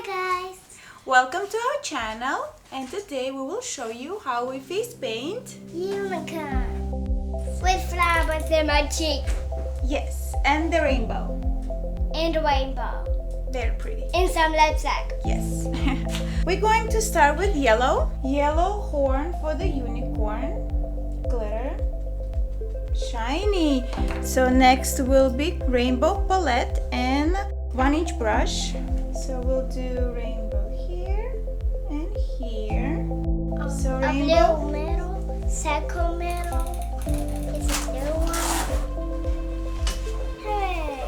Hi guys! Welcome to our channel, and today we will show you how we face paint Unicorn with flowers in my cheek yes, and the rainbow. and a rainbow Very pretty. and some lipstick. Yes. We're going to start with yellow horn for the unicorn, glitter, shiny. So next will be rainbow palette and 1-inch brush. So we'll do rainbow here and here. So A rainbow. blue middle, circle middle. It's a blue one. Hey!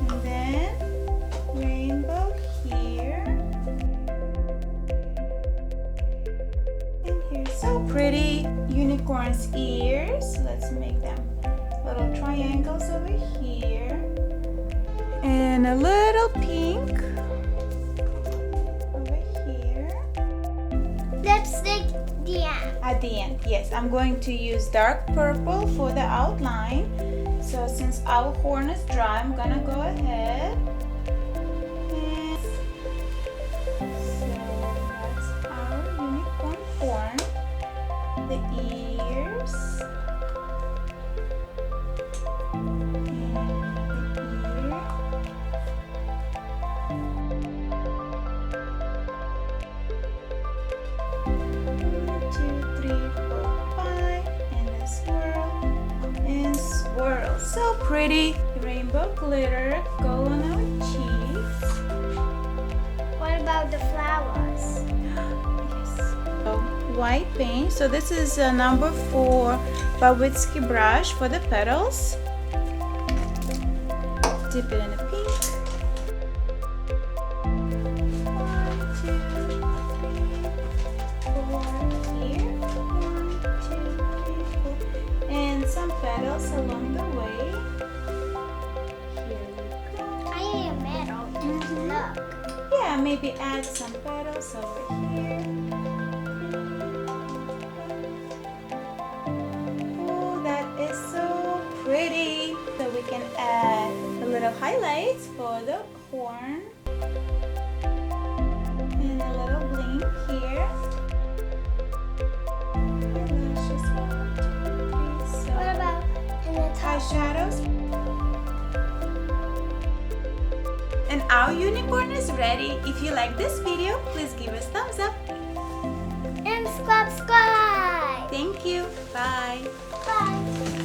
And then rainbow here. And here. So pretty. Unicorn's ears. Let's make them little triangles over here. And a little pink over here. Lipstick, the end. At the end, yes, I'm going to use dark purple for the outline. So since our horn is dry, I'm gonna go ahead. And so that's our unicorn horn. The ears. So pretty. Rainbow glitter go on our cheeks. What about the flowers? Yes. So, white paint. So this is a number 4 Bawitsky brush for the petals. Dip it in the pink. 1, 2, 3, 4 here. 1, 2, 3, 4. And some petals along the way. I need a middle. Just look. Yeah, maybe add some petals over here. Oh, that is so pretty. So we can add a little highlights for the horn. And a little bling here. Eyelashes, 1, 2, 3. So What about in the top? eyeshadows. And our unicorn is ready. If you like this video, please give us thumbs up. And subscribe. Thank you. Bye. Bye.